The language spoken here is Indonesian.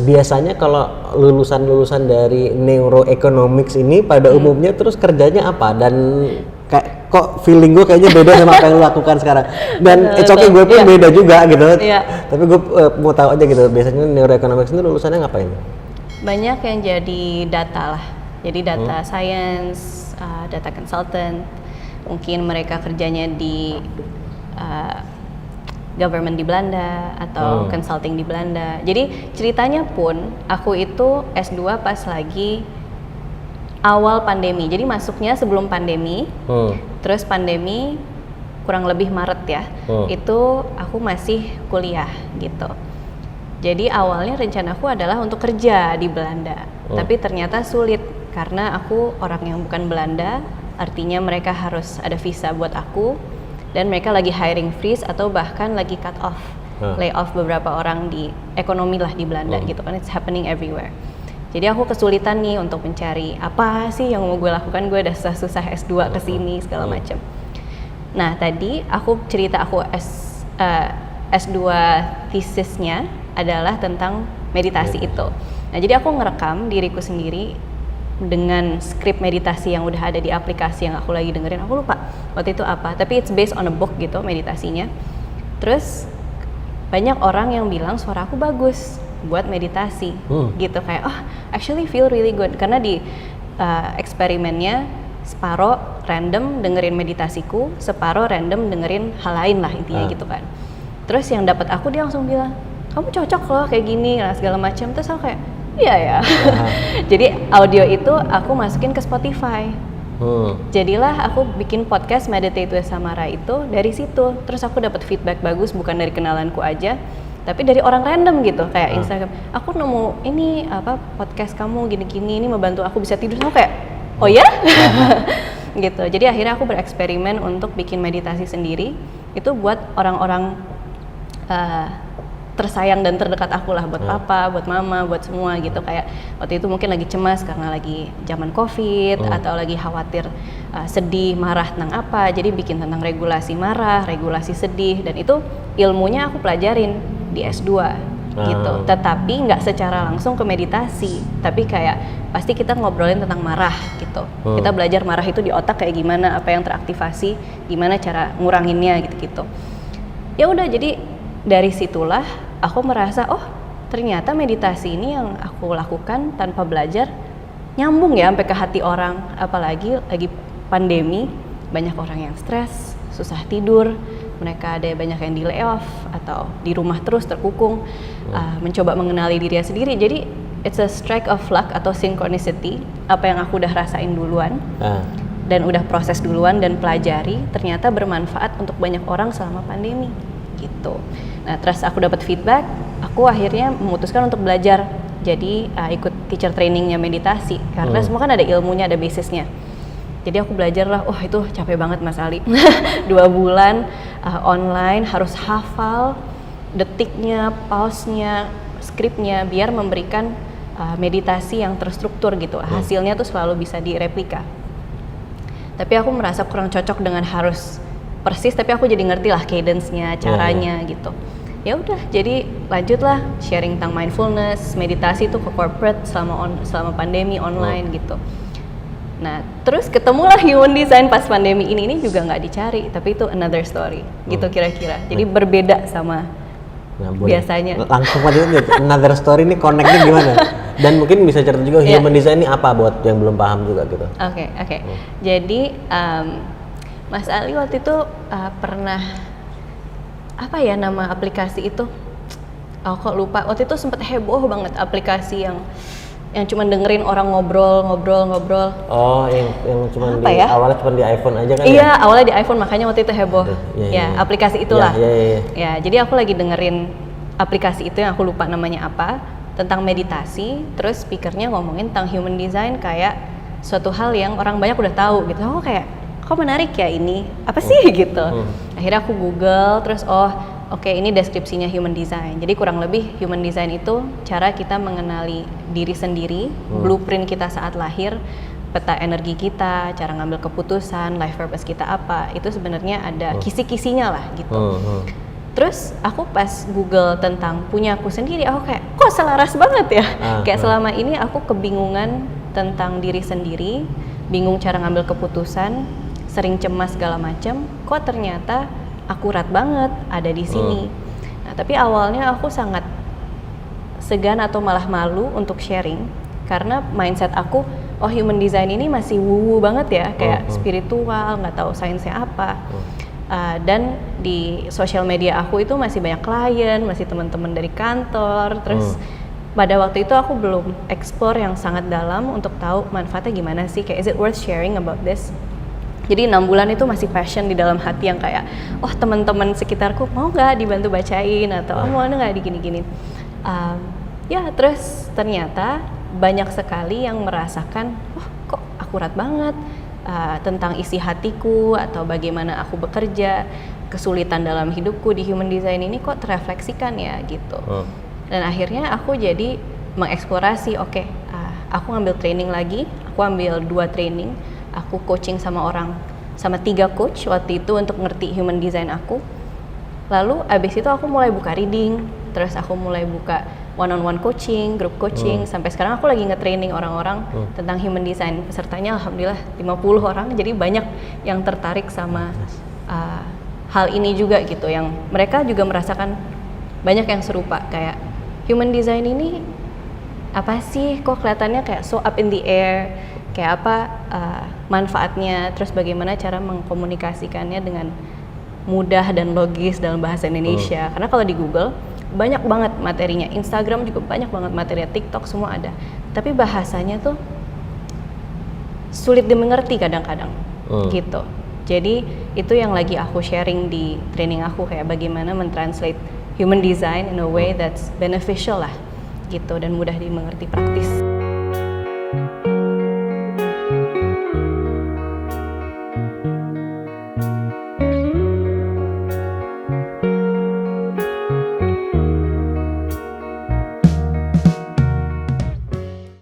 biasanya kalau lulusan-lulusan dari neuroeconomics ini pada umumnya terus kerjanya apa? Dan kayak kok feeling gue kayaknya beda sama apa yang lu lakukan sekarang. Dan it's okay, gue pun beda juga gitu. Tapi gue mau tahu aja gitu, biasanya neuroeconomics itu lulusannya ngapain? Banyak yang jadi data lah. Jadi data science, data consultant, mungkin mereka kerjanya di government di Belanda atau consulting di Belanda. Jadi ceritanya pun aku itu S2 pas lagi awal pandemi. Jadi masuknya sebelum pandemi, terus pandemi kurang lebih Maret ya. Itu aku masih kuliah gitu. Jadi awalnya rencanaku adalah untuk kerja di Belanda. Tapi ternyata sulit karena aku orang yang bukan Belanda, artinya mereka harus ada visa buat aku. Dan mereka lagi hiring freeze atau bahkan lagi cut off, lay off beberapa orang di ekonomi lah di Belanda gitu kan, it's happening everywhere. Jadi aku kesulitan nih untuk mencari apa sih yang mau gue lakukan, gue udah susah-susah S2 kesini segala macam. Nah tadi aku cerita aku S2 tesisnya adalah tentang meditasi itu. Nah jadi aku ngerekam diriku sendiri dengan skrip meditasi yang udah ada di aplikasi yang aku lagi dengerin, aku lupa waktu itu apa, tapi it's based on a book gitu meditasinya. Terus banyak orang yang bilang suara aku bagus buat meditasi gitu, kayak actually feel really good, karena di eksperimennya separuh random dengerin meditasiku, separuh random dengerin hal lain lah intinya gitu kan. Terus yang dapat aku dia langsung bilang kamu cocok loh kayak gini lah segala macam. Terus aku kayak iya ya. Jadi audio itu aku masukin ke Spotify. Jadilah aku bikin podcast Meditate with Samara itu dari situ. Terus aku dapat feedback bagus, bukan dari kenalanku aja, tapi dari orang random gitu, kayak Instagram. Aku nemu ini apa podcast kamu gini-gini, ini membantu aku bisa tidur. Aku kayak oh ya? Gitu. Jadi akhirnya aku bereksperimen untuk bikin meditasi sendiri. Itu buat orang-orang tersayang dan terdekat aku lah, buat papa, buat mama, buat semua gitu. Kayak waktu itu mungkin lagi cemas karena lagi zaman COVID atau lagi khawatir sedih, marah tentang apa, jadi bikin tentang regulasi marah, regulasi sedih, dan itu ilmunya aku pelajarin di S2 gitu. Tetapi nggak secara langsung ke meditasi, tapi kayak pasti kita ngobrolin tentang marah gitu. Kita belajar marah itu di otak kayak gimana, apa yang teraktivasi, gimana cara nguranginnya gitu-gitu. Ya udah, jadi dari situlah aku merasa ternyata meditasi ini yang aku lakukan tanpa belajar nyambung ya sampai ke hati orang. Apalagi lagi pandemi, banyak orang yang stres, susah tidur, mereka ada banyak yang di layoff atau di rumah terus terkukung, mencoba mengenali diri sendiri. Jadi it's a strike of luck atau synchronicity, apa yang aku udah rasain duluan dan udah proses duluan dan pelajari, ternyata bermanfaat untuk banyak orang selama pandemi gitu. Nah, terus aku dapat feedback, aku akhirnya memutuskan untuk belajar. Jadi ikut teacher trainingnya meditasi, karena semua kan ada ilmunya, ada basisnya. Jadi aku belajar lah, itu capek banget Mas Ali. 2 bulan online, harus hafal detiknya, pause-nya, skripnya, biar memberikan meditasi yang terstruktur gitu. Hasilnya tuh selalu bisa direplika. Tapi aku merasa kurang cocok dengan harus persis, tapi aku jadi ngerti lah cadence-nya, caranya gitu. Ya udah, jadi lanjutlah sharing tentang mindfulness, meditasi itu ke corporate selama pandemi online gitu. Nah, terus ketemulah human design pas pandemi ini juga nggak dicari, tapi itu another story gitu kira-kira. Jadi berbeda sama biasanya. Langsung aja another story ini connect-nya gimana? Dan mungkin bisa cerita juga human design ini apa buat yang belum paham juga gitu. Oke. Jadi Mas Ali waktu itu pernah apa ya nama aplikasi itu? Kok lupa. Waktu itu sempat heboh banget aplikasi yang cuma dengerin orang ngobrol. Oh, yang cuma apa ya? Awalnya cuma di iPhone aja kan? Iya, awalnya di iPhone, makanya waktu itu heboh. Aplikasi itulah. Ya, jadi aku lagi dengerin aplikasi itu yang aku lupa namanya apa, tentang meditasi. Terus speakernya ngomongin tentang human design kayak suatu hal yang orang banyak udah tahu gitu. Aku kayak kok menarik ya ini, apa sih gitu. Akhirnya aku Google, terus oke, ini deskripsinya human design. Jadi kurang lebih human design itu cara kita mengenali diri sendiri, blueprint kita saat lahir, peta energi kita, cara ngambil keputusan, life purpose kita apa. Itu sebenarnya ada kisi-kisinya lah gitu. Terus aku pas Google tentang punya aku sendiri, aku kayak kok selaras banget ya. Kayak selama ini aku kebingungan tentang diri sendiri, bingung cara ngambil keputusan, sering cemas segala macam. Kok ternyata akurat banget ada di sini. Nah, tapi awalnya aku sangat segan atau malah malu untuk sharing karena mindset aku, oh human design ini masih woo banget ya, kayak spiritual, nggak tahu sainsnya apa. Dan di sosial media aku itu masih banyak klien, masih teman-teman dari kantor. Terus pada waktu itu aku belum explore yang sangat dalam untuk tahu manfaatnya gimana sih, kayak is it worth sharing about this. Jadi 6 bulan itu masih passion di dalam hati yang kayak, oh teman-teman sekitarku mau nggak dibantu bacain atau mau nggak digini-gini. Ya terus ternyata banyak sekali yang merasakan, oh kok akurat banget. Tentang isi hatiku atau bagaimana aku bekerja, kesulitan dalam hidupku di human design ini kok terefleksikan ya gitu. Dan akhirnya aku jadi mengeksplorasi, aku ngambil training lagi, aku ambil 2 training, aku coaching sama 3 coach waktu itu untuk ngerti human design aku. Lalu abis itu aku mulai buka reading, terus aku mulai buka one-on-one coaching, group coaching, sampai sekarang aku lagi nge-training orang-orang tentang human design. Pesertanya alhamdulillah 50 orang, jadi banyak yang tertarik sama hal ini juga gitu, yang mereka juga merasakan banyak yang serupa, kayak human design ini apa sih, kok kelihatannya kayak so up in the air, kayak apa manfaatnya, terus bagaimana cara mengkomunikasikannya dengan mudah dan logis dalam bahasa Indonesia. Karena kalau di Google banyak banget materinya, Instagram juga banyak banget materinya, TikTok semua ada. Tapi bahasanya tuh sulit dimengerti kadang-kadang, gitu. Jadi itu yang lagi aku sharing di training aku, kayak bagaimana mentranslate human design in a way that's beneficial lah, gitu, dan mudah dimengerti, praktis.